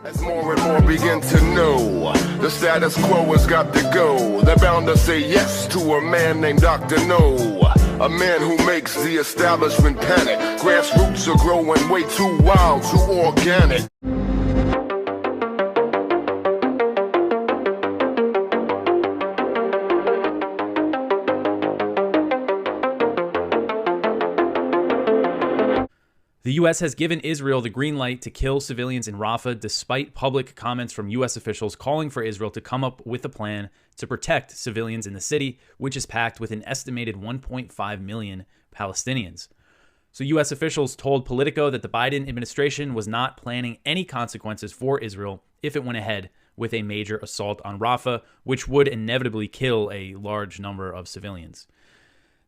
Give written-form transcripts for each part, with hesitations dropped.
As more and more begin to know, the status quo has got to go. They're bound to say yes to a man named Dr. No, a man who makes the establishment panic. Grassroots are growing way too wild, too organic. The U.S. has given Israel the green light to kill civilians in Rafah, despite public comments from U.S. officials calling for Israel to come up with a plan to protect civilians in the city, which is packed with an estimated 1.5 million Palestinians. So U.S. officials told Politico that the Biden administration was not planning any consequences for Israel if it went ahead with a major assault on Rafah, which would inevitably kill a large number of civilians.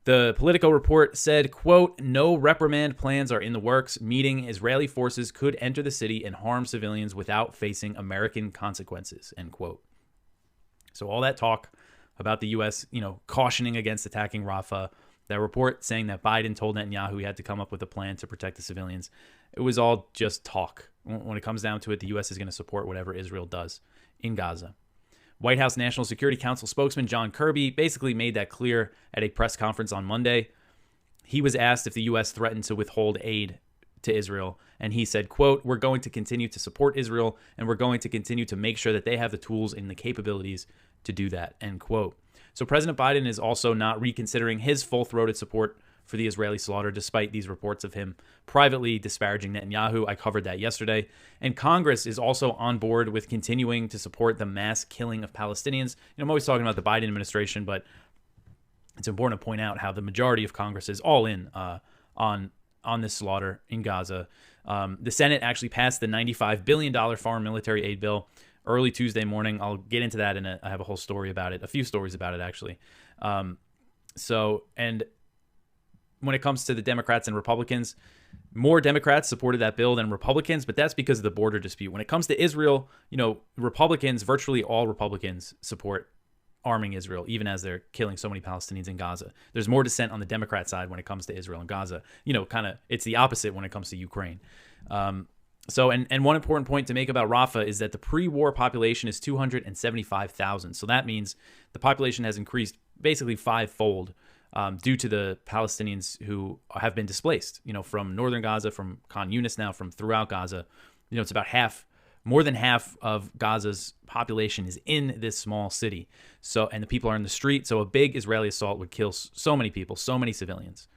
The Politico report said, quote, "No reprimand plans are in the works, meaning Israeli forces could enter the city and harm civilians without facing American consequences," end quote. So all that talk about the U.S., cautioning against attacking Rafah, that report saying that Biden told Netanyahu he had to come up with a plan to protect the civilians, it was all just talk. When it comes down to it, the U.S. is going to support whatever Israel does in Gaza. White House National Security Council spokesman John Kirby basically made that clear at a press conference on Monday. He was asked if the U.S. threatened to withhold aid to Israel, and he said, quote, "We're going to continue to support Israel, and we're going to continue to make sure that they have the tools and the capabilities to do that," end quote. So President Biden is also not reconsidering his full-throated support for the Israeli slaughter, despite these reports of him privately disparaging Netanyahu. I covered that yesterday. And Congress is also on board with continuing to support the mass killing of Palestinians. I'm always talking about the Biden administration, but it's important to point out how the majority of Congress is all in on this slaughter in Gaza. The Senate actually passed the $95 billion foreign military aid bill early Tuesday morning. I'll get into that I have a whole story about it, a few stories about it actually. And when it comes to the Democrats and Republicans, more Democrats supported that bill than Republicans, but that's because of the border dispute. When it comes to Israel, Republicans, virtually all Republicans support arming Israel, even as they're killing so many Palestinians in Gaza. There's more dissent on the Democrat side when it comes to Israel and Gaza. It's the opposite when it comes to Ukraine. And one important point to make about Rafah is that the pre-war population is 275,000. So that means the population has increased basically fivefold due to the Palestinians who have been displaced, from northern Gaza, from Khan Yunis now, from throughout Gaza. It's about more than half of Gaza's population is in this small city. And the people are in the street. So a big Israeli assault would kill so many people, so many civilians.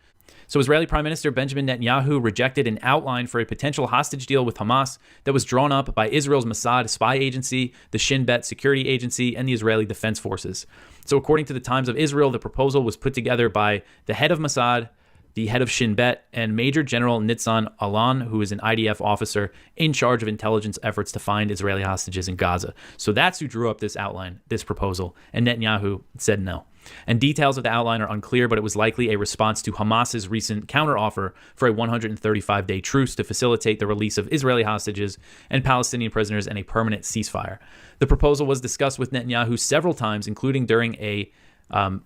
So Israeli Prime Minister Benjamin Netanyahu rejected an outline for a potential hostage deal with Hamas that was drawn up by Israel's Mossad spy agency, the Shin Bet security agency, and the Israeli Defense Forces. So according to the Times of Israel, the proposal was put together by the head of Mossad, the head of Shin Bet, and Major General Nitzan Alan, who is an IDF officer in charge of intelligence efforts to find Israeli hostages in Gaza. So that's who drew up this outline, this proposal, and Netanyahu said no. And details of the outline are unclear, but it was likely a response to Hamas's recent counteroffer for a 135-day truce to facilitate the release of Israeli hostages and Palestinian prisoners and a permanent ceasefire. The proposal was discussed with Netanyahu several times, including during a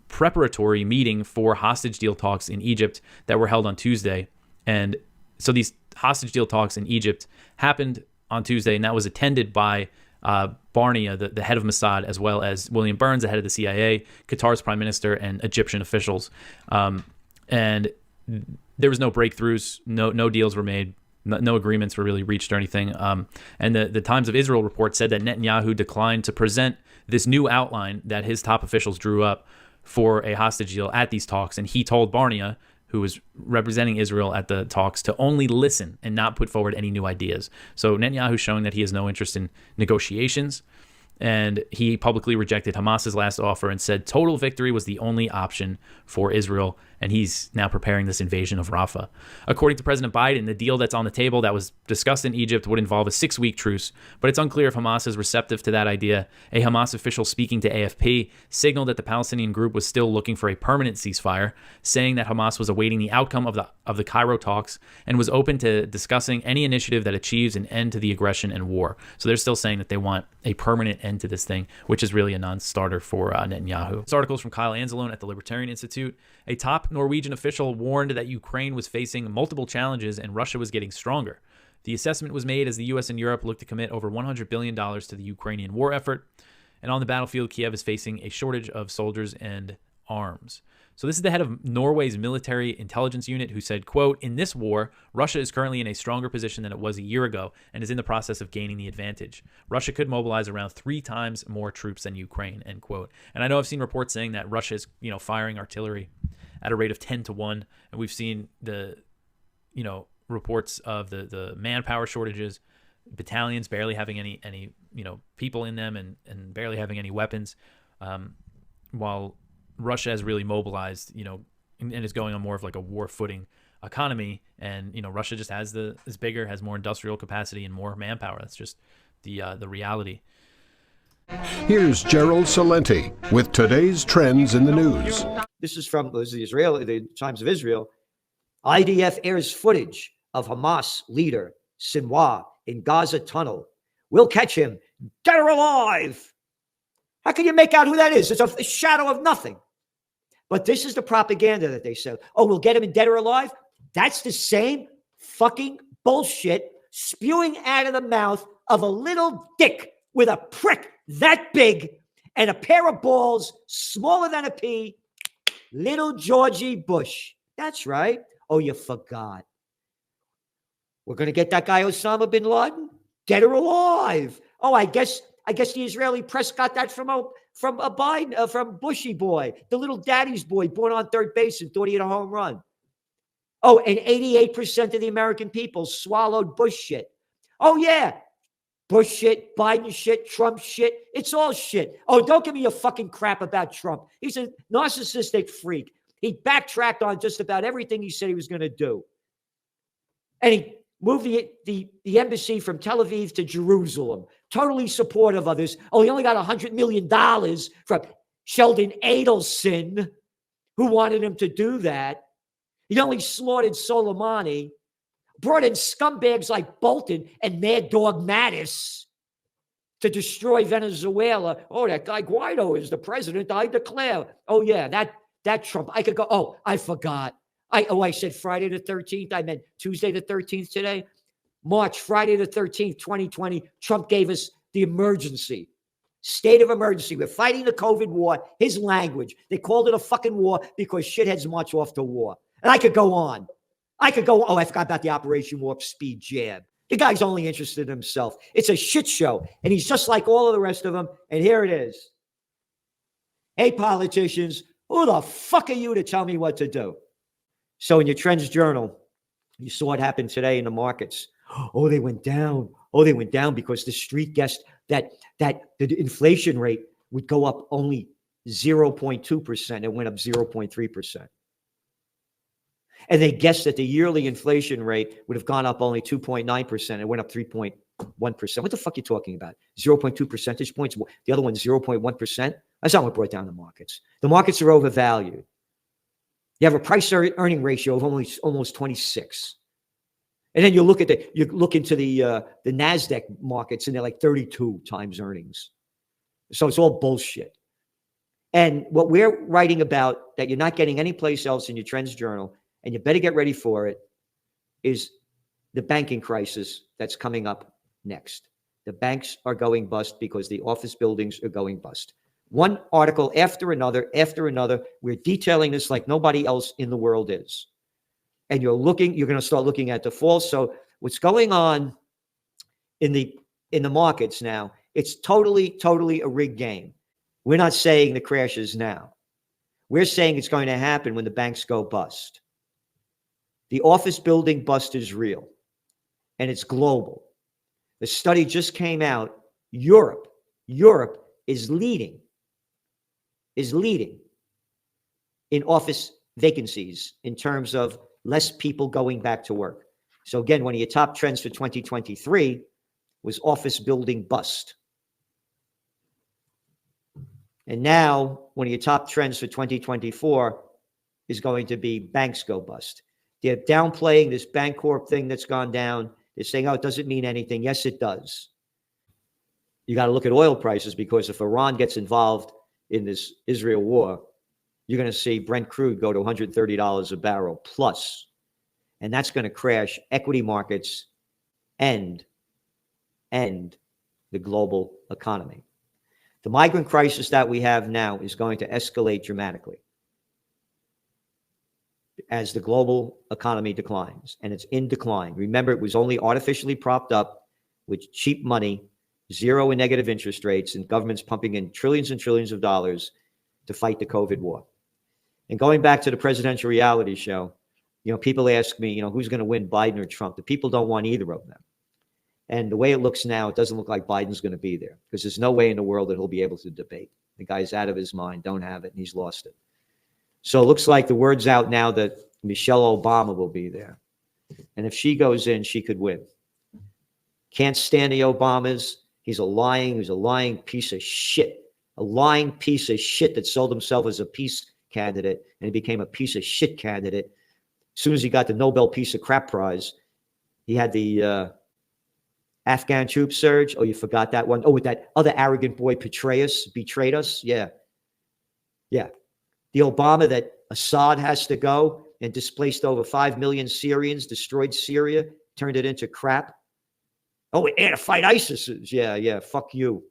preparatory meeting for hostage deal talks in Egypt that were held on Tuesday. And so these hostage deal talks in Egypt happened on Tuesday, and that was attended by Barnea, the head of Mossad, as well as William Burns, the head of the CIA, Qatar's prime minister, and Egyptian officials. And there was no breakthroughs, no deals were made, no agreements were really reached or anything. And the Times of Israel report said that Netanyahu declined to present this new outline that his top officials drew up for a hostage deal at these talks. And he told Barnea, who was representing Israel at the talks, to only listen and not put forward any new ideas. So Netanyahu showing that he has no interest in negotiations. And he publicly rejected Hamas's last offer and said total victory was the only option for Israel. And he's now preparing this invasion of Rafah. According to President Biden, the deal that's on the table that was discussed in Egypt would involve a 6-week truce, but it's unclear if Hamas is receptive to that idea. A Hamas official speaking to AFP signaled that the Palestinian group was still looking for a permanent ceasefire, saying that Hamas was awaiting the outcome of the Cairo talks and was open to discussing any initiative that achieves an end to the aggression and war. So they're still saying that they want a permanent end to this thing, which is really a non-starter for Netanyahu. This article is from Kyle Anzalone at the Libertarian Institute. A top Norwegian official warned that Ukraine was facing multiple challenges and Russia was getting stronger. The assessment was made as the U.S. and Europe look to commit over $100 billion to the Ukrainian war effort. And on the battlefield, Kiev is facing a shortage of soldiers and arms. So this is the head of Norway's military intelligence unit who said, quote, "In this war, Russia is currently in a stronger position than it was a year ago and is in the process of gaining the advantage. Russia could mobilize around 3 times more troops than Ukraine," end quote. And I know I've seen reports saying that Russia is, firing artillery at a rate of 10 to 1. And we've seen the, reports of the manpower shortages, battalions barely having any people in them and barely having any weapons, while Russia has really mobilized, and is going on more of like a war footing economy. And, Russia just is bigger, has more industrial capacity and more manpower. That's just the reality. Here's Gerald Celente with today's trends in the news. This is from the Times of Israel. IDF airs footage of Hamas leader Sinwar in Gaza tunnel. We'll catch him, dead or alive. How can you make out who that is? It's a shadow of nothing. But this is the propaganda that they said. Oh, we'll get him in dead or alive? That's the same fucking bullshit spewing out of the mouth of a little dick with a prick that big and a pair of balls smaller than a pea, little Georgie Bush. That's right. Oh, you forgot. We're going to get that guy Osama bin Laden, dead or alive. Oh, I guess the Israeli press got that from a Biden, from Bushy boy, the little daddy's boy born on third base and thought he had a home run. Oh, and 88% of the American people swallowed Bush shit. Oh, yeah. Bush shit, Biden shit, Trump shit. It's all shit. Oh, don't give me a fucking crap about Trump. He's a narcissistic freak. He backtracked on just about everything he said he was going to do. And he moved the embassy from Tel Aviv to Jerusalem. Totally supportive of this. Oh, he only got $100 million from Sheldon Adelson, who wanted him to do that. He only slaughtered Soleimani, brought in scumbags like Bolton and Mad Dog Mattis to destroy Venezuela. Oh, that guy Guaido is the president, I declare. Oh, yeah, that Trump. I could go, oh, I forgot. I said Friday the 13th. I meant Tuesday the 13th today. Friday the 13th, 2020, Trump gave us the emergency, state of emergency. We're fighting the COVID war, his language. They called it a fucking war because shitheads march off to war. And I could go on. Oh, I forgot about the Operation Warp Speed jab. The guy's only interested in himself. It's a shit show. And he's just like all of the rest of them. And here it is. Hey, politicians, who the fuck are you to tell me what to do? So in your Trends Journal, you saw what happened today in the markets. Oh, they went down. Oh, they went down because the street guessed that the inflation rate would go up only 0.2%. It went up 0.3%. And they guessed that the yearly inflation rate would have gone up only 2.9%. It went up 3.1%. What the fuck are you talking about? 0.2 percentage points. The other one's 0.1%. That's not what brought down the markets. The markets are overvalued. You have a price earning ratio of almost 26. And then you look into the NASDAQ markets and they're like 32 times earnings. So it's all bullshit. And what we're writing about that you're not getting anyplace else in your Trends Journal, and you better get ready for it, is the banking crisis that's coming up next. The banks are going bust because the office buildings are going bust. One article after another, we're detailing this like nobody else in the world is. And you're going to start looking at defaults. So what's going on in the markets now, it's totally a rigged game. We're not saying the crash is now. We're saying it's going to happen when the banks go bust. The office building bust is real, and it's global. The study just came out. Europe is leading in office vacancies in terms of less people going back to work. So again, one of your top trends for 2023 was office building bust. And now one of your top trends for 2024 is going to be banks go bust. They're downplaying this Bancorp thing that's gone down. They're saying, oh, it doesn't mean anything. Yes, it does. You got to look at oil prices, because if Iran gets involved in this Israel war, you're going to see Brent crude go to $130 a barrel plus. And that's going to crash equity markets end the global economy. The migrant crisis that we have now is going to escalate dramatically as the global economy declines, and it's in decline. Remember, it was only artificially propped up with cheap money, zero and negative interest rates, and governments pumping in trillions and trillions of dollars to fight the COVID war. And going back to the presidential reality show, people ask me, who's going to win, Biden or Trump? The people don't want either of them. And the way it looks now, it doesn't look like Biden's going to be there, because there's no way in the world that he'll be able to debate. The guy's out of his mind, don't have it, and he's lost it. So it looks like the word's out now that Michelle Obama will be there. And if she goes in, she could win. Can't stand the Obamas. He's a lying piece of shit. A lying piece of shit that sold himself as a peace candidate, and he became a piece of shit candidate. As soon as he got the Nobel Piece of Crap Prize, he had the Afghan troop surge. Oh, you forgot that one? Oh, with that other arrogant boy, Petraeus, betrayed us? Yeah. The Obama that Assad has to go and displaced over 5 million Syrians, destroyed Syria, turned it into crap. Oh, we're here to fight ISIS. Yeah, fuck you.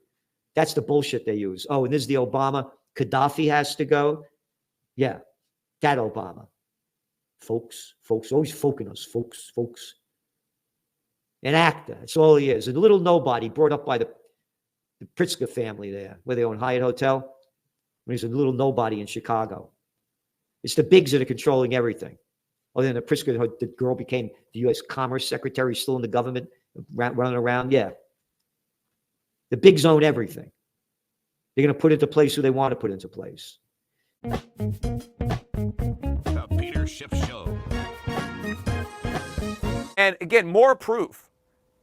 That's the bullshit they use. Oh, and this is the Obama. Gaddafi has to go. Yeah, that Obama. Folks, always folking us, folks. An actor, that's all he is. A little nobody brought up by the Pritzker family there, where they own Hyatt Hotel, when he's a little nobody in Chicago. It's the bigs that are controlling everything. Oh, then the Pritzker, the girl became the U.S. Commerce Secretary, still in the government, running around. Yeah. The bigs own everything. They're going to put into place who they want to put into place. The Peter Schiff Show. And again, more proof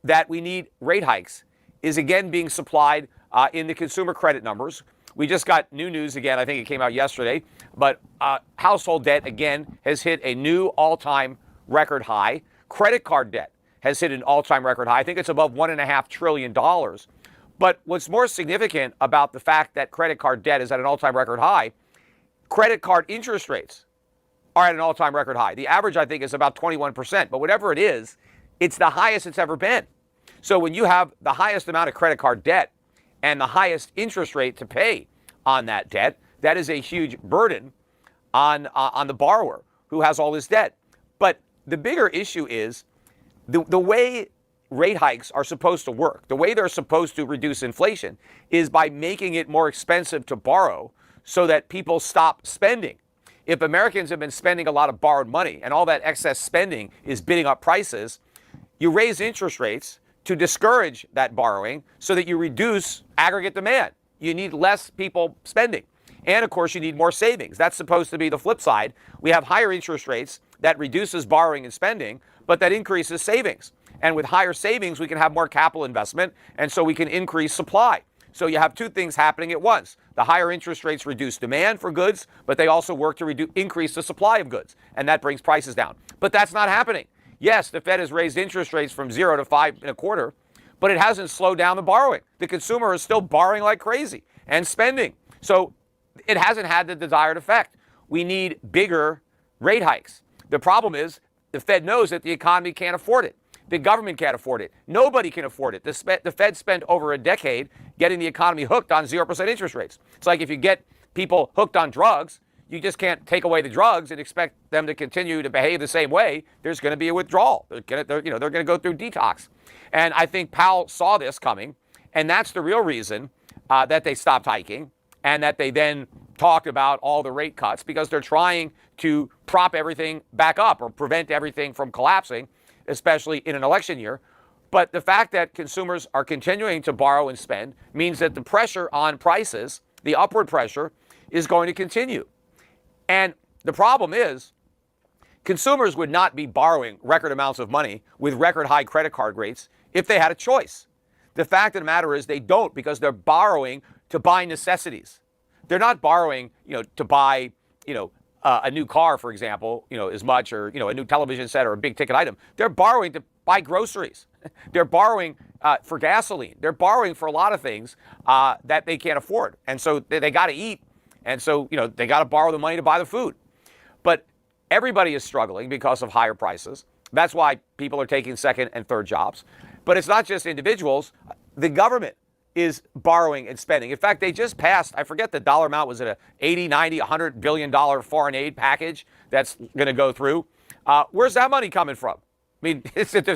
that we need rate hikes is again being supplied in the consumer credit numbers. We just got new news again. I think it came out yesterday. But household debt, again, has hit a new all-time record high. Credit card debt has hit an all-time record high. I think it's above $1.5 trillion. But what's more significant about the fact that credit card debt is at an all-time record high, credit card interest rates are at an all-time record high. The average, I think, is about 21%. But whatever it is, it's the highest it's ever been. So when you have the highest amount of credit card debt and the highest interest rate to pay on that debt, that is a huge burden on the borrower who has all this debt. But the bigger issue is the way rate hikes are supposed to work, the way they're supposed to reduce inflation, is by making it more expensive to borrow so that people stop spending. If Americans have been spending a lot of borrowed money and all that excess spending is bidding up prices, you raise interest rates to discourage that borrowing so that you reduce aggregate demand. You need less people spending. And of course, you need more savings. That's supposed to be the flip side. We have higher interest rates that reduces borrowing and spending, but that increases savings. And with higher savings, we can have more capital investment, and so we can increase supply. So you have two things happening at once. The higher interest rates reduce demand for goods, but they also work to increase the supply of goods, and that brings prices down. But that's not happening. Yes, the Fed has raised interest rates from 0 to 5.25, but it hasn't slowed down the borrowing. The consumer is still borrowing like crazy and spending. So it hasn't had the desired effect. We need bigger rate hikes. The problem is the Fed knows that the economy can't afford it. The government can't afford it. Nobody can afford it. The Fed spent over a decade getting the economy hooked on 0% interest rates. It's like if you get people hooked on drugs, you just can't take away the drugs and expect them to continue to behave the same way. There's going to be a withdrawal. They're going to go through detox. And I think Powell saw this coming, and that's the real reason that they stopped hiking and that they then talked about all the rate cuts, because they're trying to prop everything back up or prevent everything from collapsing, especially in an election year. But the fact that consumers are continuing to borrow and spend means that the pressure on prices, the upward pressure, is going to continue. And the problem is, consumers would not be borrowing record amounts of money with record high credit card rates if they had a choice. The fact of the matter is they don't, because they're borrowing to buy necessities. They're not borrowing, to buy, a new car, for example, as much, or, a new television set or a big ticket item. They're borrowing to buy groceries. They're borrowing for gasoline. They're borrowing for a lot of things that they can't afford. And so they got to eat. And so, they got to borrow the money to buy the food. But everybody is struggling because of higher prices. That's why people are taking second and third jobs. But it's not just individuals. The government is borrowing and spending. In fact, they just passed, I forget the dollar amount, was it a 80, 90, $100 billion foreign aid package that's going to go through? Where's that money coming from? I mean,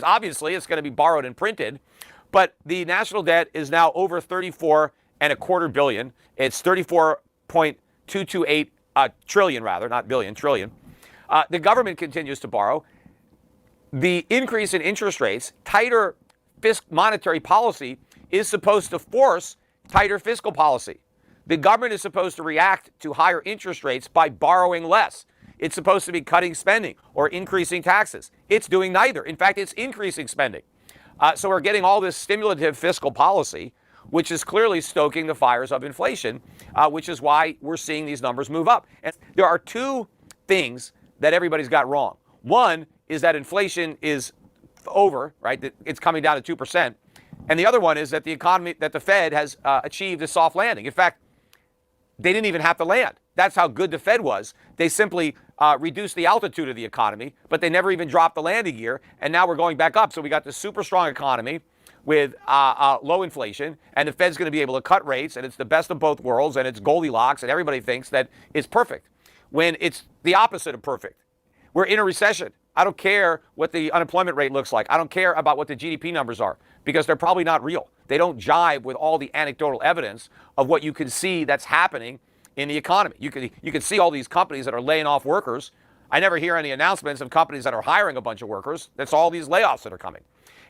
obviously it's going to be borrowed and printed, but the national debt is now over $34.25 billion. It's 34.228 trillion, rather, not billion, trillion. The government continues to borrow. The increase in interest rates, tighter monetary policy is supposed to force tighter fiscal policy. The government is supposed to react to higher interest rates by borrowing less. It's supposed to be cutting spending or increasing taxes. It's doing neither. In fact, it's increasing spending. So we're getting all this stimulative fiscal policy, which is clearly stoking the fires of inflation, which is why we're seeing these numbers move up. And there are two things that everybody's got wrong. One is that inflation is over, right? That it's coming down to 2%. And the other one is that the economy, that the Fed has achieved a soft landing. In fact, they didn't even have to land. That's how good the Fed was. They simply reduced the altitude of the economy, but they never even dropped the landing gear. And now we're going back up. So we got this super strong economy with low inflation, and the Fed's going to be able to cut rates, and it's the best of both worlds, and it's Goldilocks, and everybody thinks that it's perfect, when it's the opposite of perfect. We're in a recession. I don't care what the unemployment rate looks like. I don't care about what the GDP numbers are, because they're probably not real. They don't jive with all the anecdotal evidence of what you can see that's happening in the economy. You can see all these companies that are laying off workers. I never hear any announcements of companies that are hiring a bunch of workers. That's all these layoffs that are coming.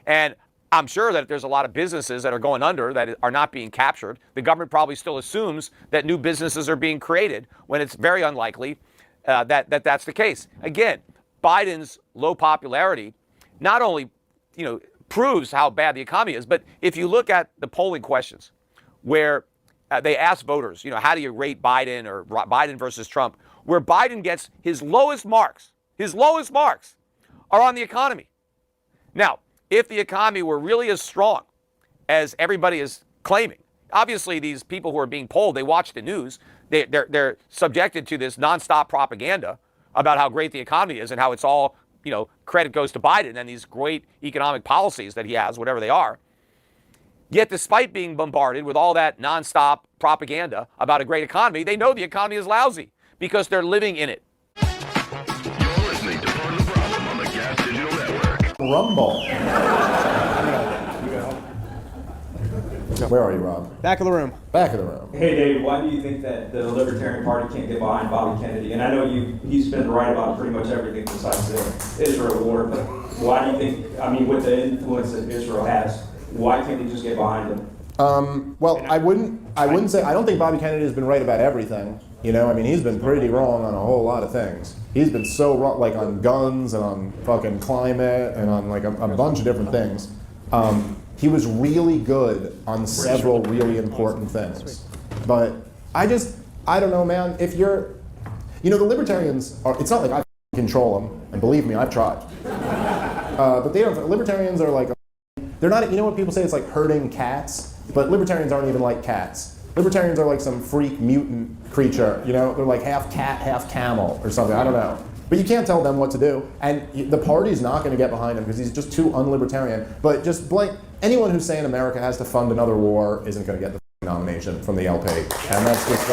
And I'm sure that there's a lot of businesses that are going under that are not being captured. The government probably still assumes that new businesses are being created when it's very unlikely that's the case. Again, Biden's low popularity not only, proves how bad the economy is, but if you look at the polling questions where they ask voters, how do you rate Biden or Biden versus Trump, where Biden gets his lowest marks are on the economy. Now, if the economy were really as strong as everybody is claiming, obviously these people who are being polled, they watch the news, they're subjected to this nonstop propaganda about how great the economy is and how it's all, credit goes to Biden and these great economic policies that he has, whatever they are. Yet despite being bombarded with all that nonstop propaganda about a great economy, they know the economy is lousy because they're living in it. You're listening to Part of the Problem on the Gas Digital Network. Rumble. Where are you, Rob? Back of the room. Back of the room. Hey, David, why do you think that the Libertarian Party can't get behind Bobby Kennedy? And I know he's been right about pretty much everything besides the Israel war, but why do you think, with the influence that Israel has, why can't they just get behind him? Well, I wouldn't say, I don't think Bobby Kennedy has been right about everything. He's been pretty wrong on a whole lot of things. He's been so wrong, like on guns and on fucking climate and on like a bunch of different things. He was really good on several really important things. But I don't know, man, if you're, the libertarians are, it's not like I control them, and believe me, I've tried. But libertarians are like, they're not, what people say, it's like herding cats, but libertarians aren't even like cats. Libertarians are like some freak mutant creature, they're like half cat, half camel or something, I don't know. But you can't tell them what to do, and the party's not going to get behind him because he's just too unlibertarian. But just anyone who's saying America has to fund another war isn't going to get the nomination from the LP. And that's just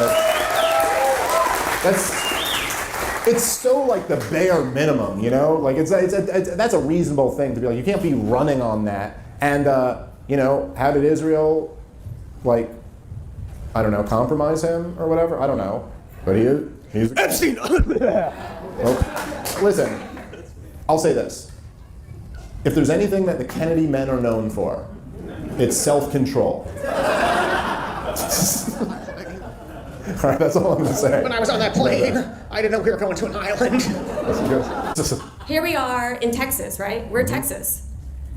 it's so like the bare minimum, Like that's a reasonable thing to be like. You can't be running on that. And how did Israel, compromise him or whatever? I don't know. But he's Epstein. Well, listen, I'll say this. If there's anything that the Kennedy men are known for, it's self-control. All right, that's all I'm going to say. When I was on that plane, I didn't know we were going to an island. Here we are in Texas, right? We're Texas.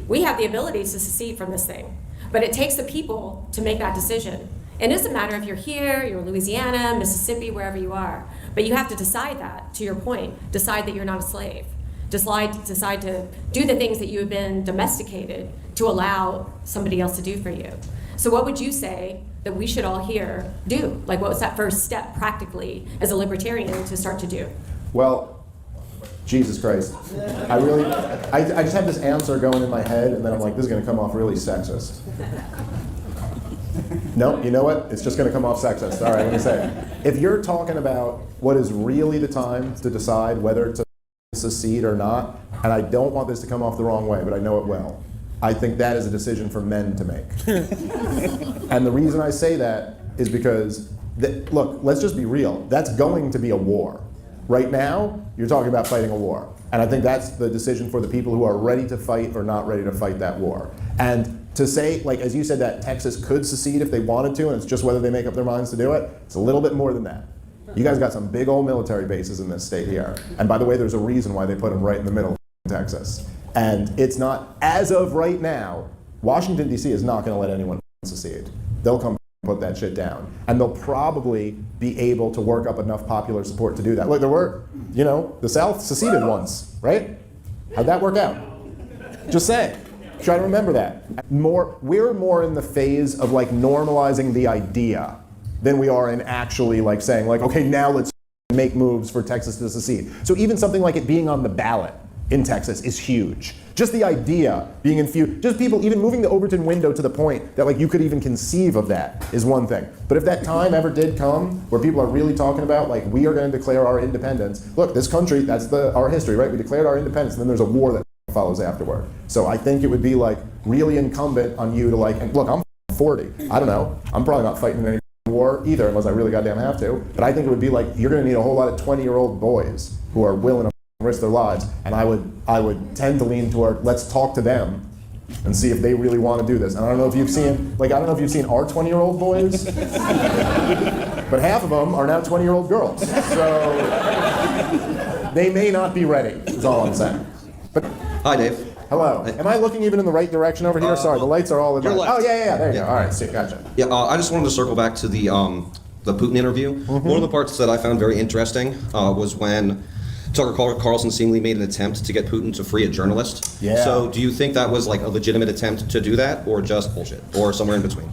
We have the ability to secede from this thing, but it takes the people to make that decision. And it doesn't matter if you're here, you're in Louisiana, Mississippi, wherever you are, but you have to decide that, to your point, decide that you're not a slave. Decide to do the things that you have been domesticated to allow somebody else to do for you. So what would you say that we should all here do? What was that first step practically as a libertarian to start to do? Well, Jesus Christ. I just have this answer going in my head, and then I'm like, this is going to come off really sexist. No, you know what? It's just going to come off sexist. All right, let me say it. If you're talking about what is really the time to decide whether to secede or not, and I don't want this to come off the wrong way, but I know it will, I think that is a decision for men to make. And the reason I say that is because, look, let's just be real. That's going to be a war. Right now, you're talking about fighting a war. And I think that's the decision for the people who are ready to fight or not ready to fight that war. And to say, like, as you said, that Texas could secede if they wanted to, and it's just whether they make up their minds to do it, it's a little bit more than that. You guys got some big old military bases in this state here. And by the way, there's a reason why they put them right in the middle of Texas. And it's not, as of right now, Washington, D.C. is not going to let anyone secede. They'll come put that shit down. And they'll probably be able to work up enough popular support to do that. Look, there were, the South seceded once, right? How'd that work out? Just saying. Try to remember that. We're more in the phase of like normalizing the idea than we are in actually like saying like, okay, now let's make moves for Texas to secede. So even something like it being on the ballot in Texas is huge. Just the idea being infused, just people even moving the Overton window to the point that like you could even conceive of that is one thing. But if that time ever did come where people are really talking about like we are going to declare our independence, look, this country, that's our history, right? We declared our independence and then there's a war that follows afterward. So I think it would be like really incumbent on you to like, and look, I'm 40. I don't know. I'm probably not fighting in any war either unless I really goddamn have to. But I think it would be like you're going to need a whole lot of 20-year-old boys who are willing to risk their lives, and I would tend to lean toward let's talk to them and see if they really want to do this. And I don't know if you've seen our 20-year-old boys, but half of them are now 20-year-old girls. So they may not be ready. Is all I'm saying. But hi, Dave. Hello. Am I looking even in the right direction over here? Sorry, the lights are all in. Oh yeah, there you go. All right, see, gotcha. Yeah, I just wanted to circle back to the Putin interview. Mm-hmm. One of the parts that I found very interesting was when Tucker Carlson seemingly made an attempt to get Putin to free a journalist. Yeah. So do you think that was like a legitimate attempt to do that, or just bullshit, or somewhere in between?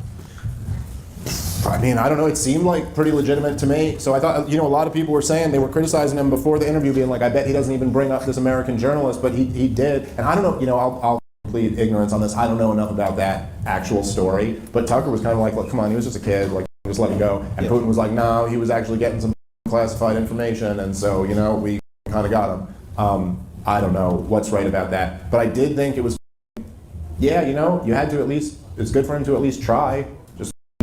I mean, I don't know. It seemed like pretty legitimate to me. So I thought, a lot of people were saying they were criticizing him before the interview, being like, I bet he doesn't even bring up this American journalist, but he did. And I don't know, I'll plead ignorance on this. I don't know enough about that actual story. But Tucker was kind of like, look, come on, he was just a kid, like, just let him go. And Putin was like, no, he was actually getting some classified information, and so, we kind of got him. I don't know what's right about that. But I did think it was, you had to at least, it's good for him to at least try.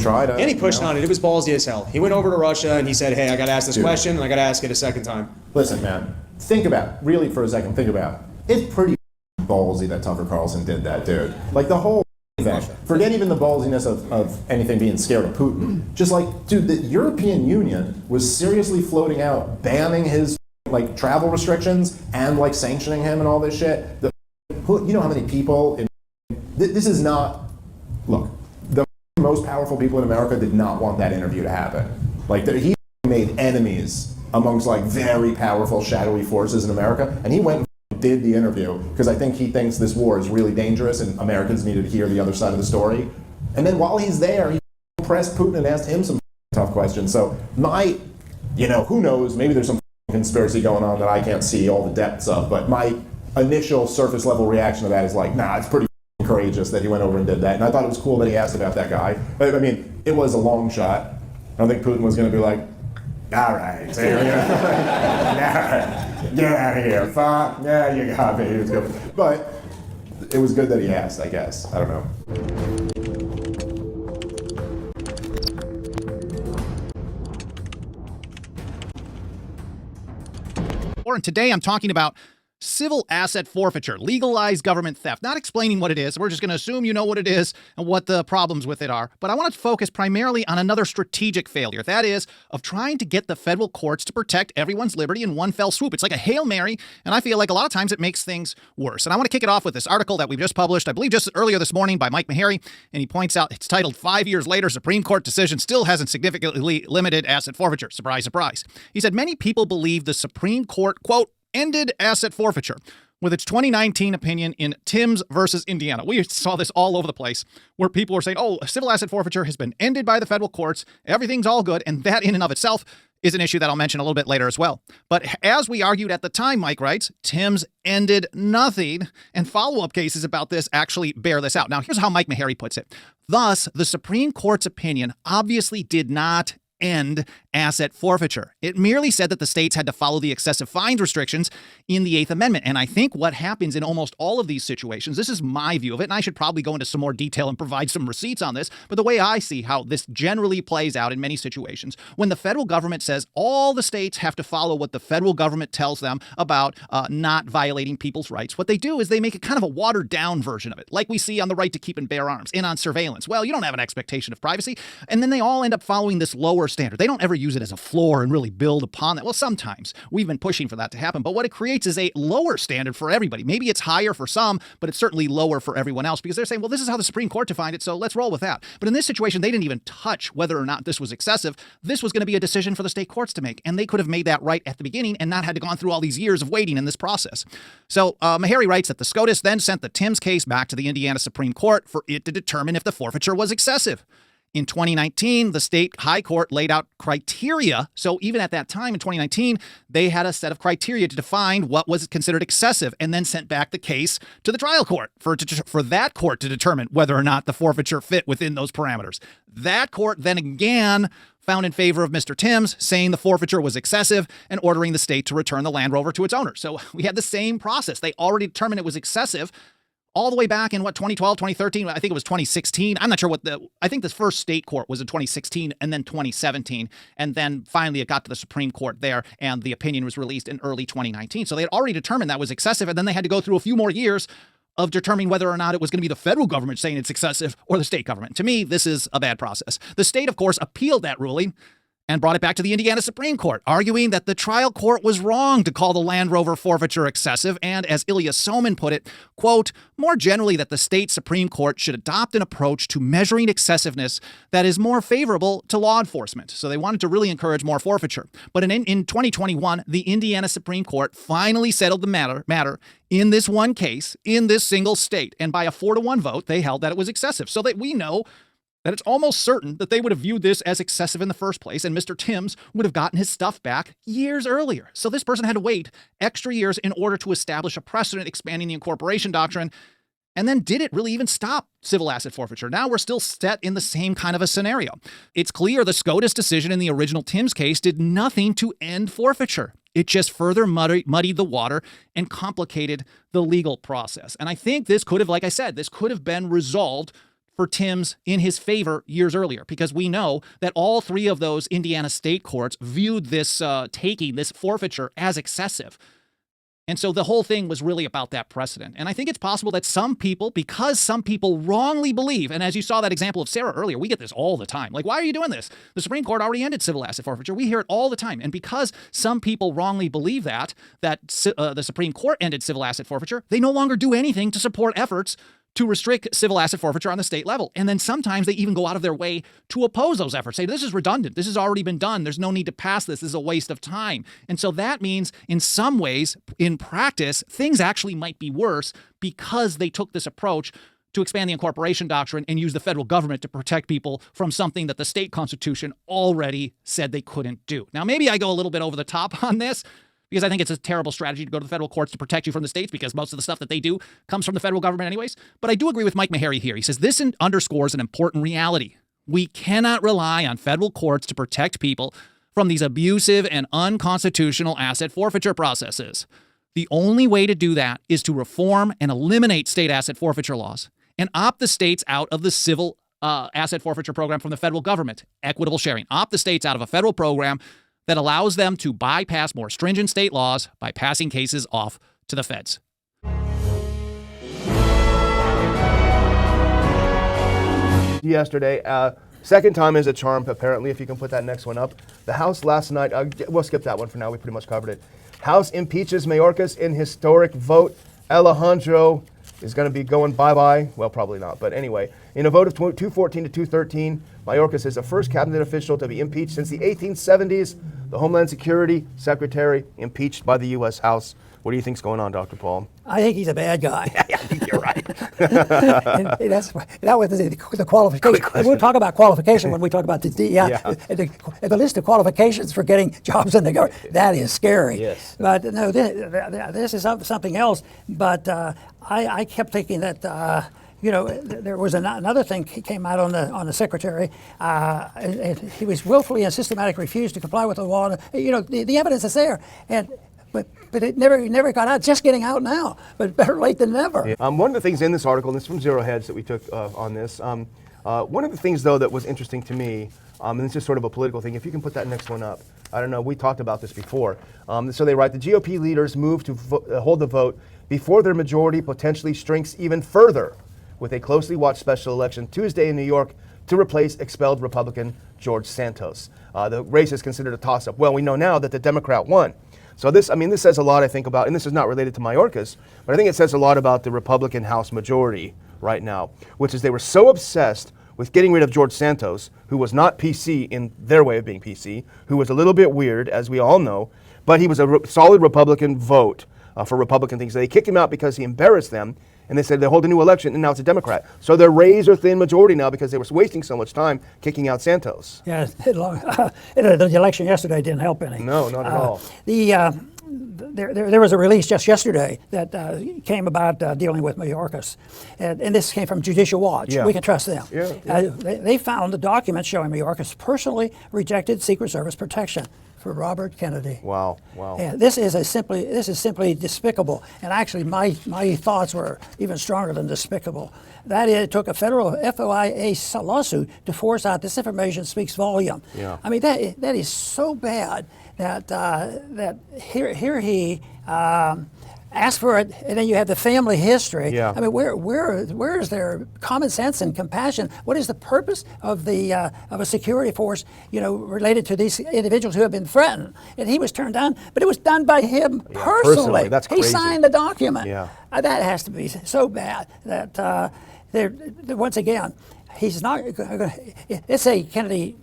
And he pushed on it. It was ballsy as hell. He went over to Russia and he said, hey, I got to ask this question and I got to ask it a second time. Listen, man, think about it. It's pretty ballsy that Tucker Carlson did that, dude. Like the whole thing. Forget even the ballsiness of anything being scared of Putin. Just like, dude, the European Union was seriously floating out, banning his like travel restrictions and like sanctioning him and all this shit. You know how many people this is not, look, the most powerful people in America did not want that interview to happen. Like he made enemies amongst like very powerful shadowy forces in America, and he went and did the interview because I think he thinks this war is really dangerous and Americans needed to hear the other side of the story. And then while he's there, he pressed Putin and asked him some tough questions. So who knows, maybe there's some conspiracy going on that I can't see all the depths of, but my initial surface level reaction to that is like, nah, it's pretty courageous that he went over and did that. And I thought it was cool that he asked about that guy. But I mean, it was a long shot. I don't think Putin was going to be like, all right, so get out of here, fuck, yeah, you got me. It was good. But it was good that he asked, I guess. I don't know. And today I'm talking about civil asset forfeiture, legalized government theft. Not explaining what it is. We're just going to assume you know what it is and what the problems with it are. But I want to focus primarily on another strategic failure. That is of trying to get the federal courts to protect everyone's liberty in one fell swoop. It's like a Hail Mary, and I feel like a lot of times it makes things worse. And I want to kick it off with this article that we've just published, I believe just earlier this morning by Mike Meharry, and he points out it's titled 5 years later, Supreme Court decision still hasn't significantly limited asset forfeiture. Surprise, surprise. He said many people believe the Supreme Court, quote, ended asset forfeiture with its 2019 opinion in Timms versus Indiana. We saw this all over the place where people were saying, civil asset forfeiture has been ended by the federal courts. Everything's all good. And that in and of itself is an issue that I'll mention a little bit later as well. But as we argued at the time, Mike writes, Timms ended nothing, and follow-up cases about this actually bear this out. Now, here's how Mike Meharry puts it. Thus, the Supreme Court's opinion obviously did not end asset forfeiture. It merely said that the states had to follow the excessive fines restrictions in the Eighth Amendment. And I think what happens in almost all of these situations, this is my view of it, and I should probably go into some more detail and provide some receipts on this, but the way I see how this generally plays out in many situations, when the federal government says all the states have to follow what the federal government tells them about not violating people's rights, what they do is they make it kind of a watered down version of it, like we see on the right to keep and bear arms and on surveillance. Well, you don't have an expectation of privacy, and then they all end up following this lower standard. They don't ever use it as a floor and really build upon that. Well, sometimes we've been pushing for that to happen, but what it creates is a lower standard for everybody. Maybe it's higher for some, but it's certainly lower for everyone else because they're saying, well, this is how the Supreme Court defined it, so let's roll with that. But in this situation, they didn't even touch whether or not this was excessive. This was going to be a decision for the state courts to make, and they could have made that right at the beginning and not had to gone through all these years of waiting in this process. So Meharry writes that the SCOTUS then sent the Timms case back to the Indiana Supreme Court for it to determine if the forfeiture was excessive. In 2019, the state high court laid out criteria. So even at that time in 2019, they had a set of criteria to define what was considered excessive and then sent back the case to the trial court for that court to determine whether or not the forfeiture fit within those parameters. That court then again found in favor of Mr. Timms, saying the forfeiture was excessive and ordering the state to return the Land Rover to its owner. So we had the same process. They already determined it was excessive all the way back in 2012, 2013, I think it was 2016. I'm not sure I think this first state court was in 2016 and then 2017. And then finally it got to the Supreme Court there and the opinion was released in early 2019. So they had already determined that was excessive. And then they had to go through a few more years of determining whether or not it was going to be the federal government saying it's excessive or the state government. To me, this is a bad process. The state, of course, appealed that ruling and brought it back to the Indiana Supreme Court, arguing that the trial court was wrong to call the Land Rover forfeiture excessive, and as Ilya Soman put it, quote, more generally that the state Supreme Court should adopt an approach to measuring excessiveness that is more favorable to law enforcement. So they wanted to really encourage more forfeiture. But in 2021, the Indiana Supreme Court finally settled the matter in this one case, in this single state, and by a 4-1 vote, they held that it was excessive, so that we know that it's almost certain that they would have viewed this as excessive in the first place, and Mr. Timms would have gotten his stuff back years earlier. So this person had to wait extra years in order to establish a precedent expanding the incorporation doctrine. And then did it really even stop civil asset forfeiture? Now we're still set in the same kind of a scenario. It's clear the SCOTUS decision in the original Timms case did nothing to end forfeiture. It just further muddied the water and complicated the legal process. And I think this could have, like I said, this could have been resolved for Timms in his favor years earlier, because we know that all three of those Indiana state courts viewed this this forfeiture as excessive. And so the whole thing was really about that precedent. And I think it's possible that some people, because some people wrongly believe, and as you saw that example of Sarah earlier, we get this all the time. Like, why are you doing this? The Supreme Court already ended civil asset forfeiture. We hear it all the time. And because some people wrongly believe that the Supreme Court ended civil asset forfeiture, they no longer do anything to support efforts to restrict civil asset forfeiture on the state level. And then sometimes they even go out of their way to oppose those efforts, say, this is redundant. This has already been done. There's no need to pass this. This is a waste of time. And so that means in some ways, in practice, things actually might be worse because they took this approach to expand the incorporation doctrine and use the federal government to protect people from something that the state constitution already said they couldn't do. Now, maybe I go a little bit over the top on this, because I think it's a terrible strategy to go to the federal courts to protect you from the states, because most of the stuff that they do comes from the federal government anyways. But I do agree with Mike Meharry here. He says this underscores an important reality. We cannot rely on federal courts to protect people from these abusive and unconstitutional asset forfeiture processes. The only way to do that is to reform and eliminate state asset forfeiture laws and opt the states out of the civil asset forfeiture program from the federal government. Equitable sharing. Opt the states out of a federal program that allows them to bypass more stringent state laws by passing cases off to the feds. Yesterday, second time is a charm, apparently, if you can put that next one up. The House last night, we'll skip that one for now, we pretty much covered it. House impeaches Mayorkas in historic vote. Alejandro is going to be going bye-bye. Well, probably not, but anyway. In a vote of 214 to 213, Mayorkas is the first cabinet official to be impeached since the 1870s. The Homeland Security Secretary impeached by the U.S. House. What do you think's going on, Dr. Paul? I think he's a bad guy. I think You're right. And that was the qualification. We'll talk about qualification when we talk about the list of qualifications for getting jobs in the government. That is scary. Yes. But no, this is something else. But I kept thinking that. There was another thing came out on the secretary. He was willfully and systematically refused to comply with the law. The evidence is there, but it never got out. Just getting out now, but better late than never. Yeah. One of the things in this article, and this is from Zero Hedge that we took on this. One of the things though that was interesting to me, and this is sort of a political thing. If you can put that next one up. I don't know. We talked about this before. So they write the GOP leaders move to hold the vote before their majority potentially shrinks even further, with a closely watched special election Tuesday in New York to replace expelled Republican George Santos. The race is considered a toss-up. Well, we know now that the Democrat won. So this says a lot, I think, about, and this is not related to Mayorkas, but I think it says a lot about the Republican House majority right now, which is they were so obsessed with getting rid of George Santos, who was not PC in their way of being PC, who was a little bit weird, as we all know, but he was a solid Republican vote for Republican things. So they kicked him out because he embarrassed them, and they said they hold a new election, and now it's a Democrat. So they're razor-thin majority now because they were wasting so much time kicking out Santos. Yeah, the election yesterday didn't help any. No, not at all. There was a release just yesterday that came about dealing with Mayorkas, and this came from Judicial Watch. Yeah. We can trust them. Yeah. They found the documents showing Mayorkas personally rejected Secret Service protection for Robert Kennedy. Wow. And this is simply despicable. And actually, my thoughts were even stronger than despicable. That it took a federal FOIA lawsuit to force out this information speaks volume. Yeah. I mean, that is so bad that here he asked for it, and then you have the family history. Yeah. I mean, where is their common sense and compassion? What is the purpose of a security force, related to these individuals who have been threatened? And he was turned down, but it was done by him personally. That's crazy. He signed the document. Yeah. That has to be so bad that once again, he's not. Let's say Kennedy,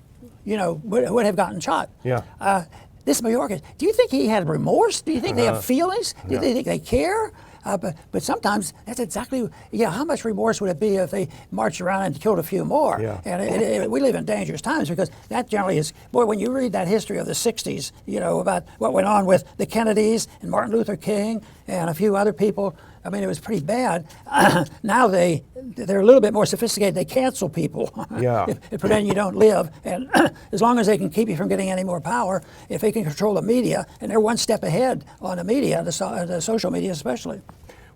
would have gotten shot. Yeah. This Mayorkas, do you think he had remorse? Do you think they have feelings? Do you think they care? But sometimes that's exactly, how much remorse would it be if they marched around and killed a few more? Yeah. And we live in dangerous times because that generally is, when you read that history of the 60s, about what went on with the Kennedys and Martin Luther King and a few other people, I mean, it was pretty bad. Now they're a little bit more sophisticated. They cancel people. Yeah. If pretend you don't live. And as long as they can keep you from getting any more power, if they can control the media, and they're one step ahead on the media, the social media especially.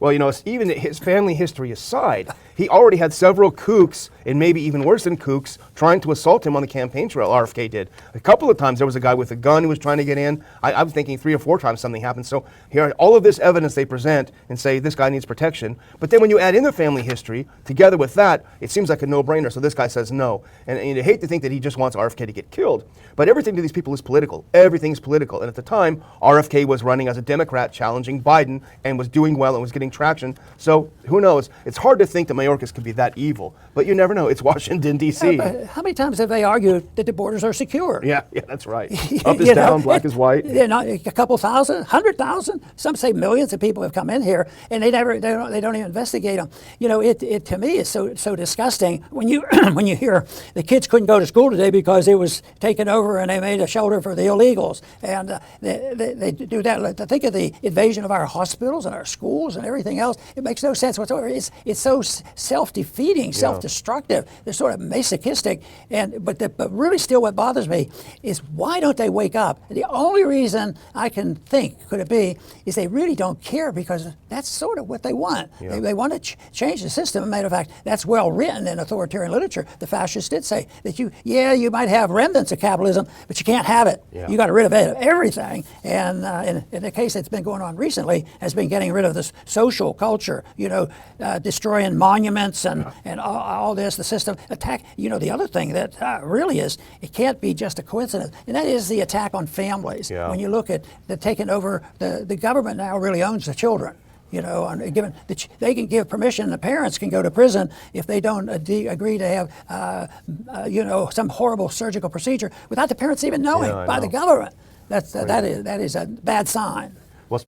Well, even his family history aside, he already had several kooks, and maybe even worse than kooks, trying to assault him on the campaign trail. RFK did. A couple of times there was a guy with a gun who was trying to get in. I was thinking 3 or 4 times something happened. So here, all of this evidence they present and say this guy needs protection. But then when you add in the family history, together with that, it seems like a no-brainer. So this guy says no. And you hate to think that he just wants RFK to get killed. But everything to these people is political. Everything's political. And at the time, RFK was running as a Democrat challenging Biden and was doing well and was getting traction. So who knows? It's hard to think that Mayorkas could be that evil. But you never know. It's Washington, D.C. How many times have they argued that the borders are secure? Yeah, that's right. Up is down, black is white. Not a couple thousand, 100,000. Some say millions of people have come in here, and they don't even investigate them. It to me is so disgusting when you when you hear the kids couldn't go to school today because it was taken over and they made a shelter for the illegals, and they do that. To think of the invasion of our hospitals and our schools and everything else, it makes no sense whatsoever. It's so self-defeating, self-destructive. They're sort of masochistic, but really still what bothers me is why don't they wake up? The only reason I can think could it be is they really don't care because that's sort of what they want. Yeah. They want to change the system. As a matter of fact, that's well written in authoritarian literature. The fascists did say that you might have remnants of capitalism, but you can't have it. Yeah. You got to rid of everything. And in the case that's been going on recently has been getting rid of this social culture, destroying monuments and all this, the system attack. The other thing that really is, it can't be just a coincidence, and that is the attack on families. Yeah. When you look at the taking over, the government now really owns the children. They can give permission. The parents can go to prison if they don't agree to have, some horrible surgical procedure without the parents even knowing by the government. That is a bad sign.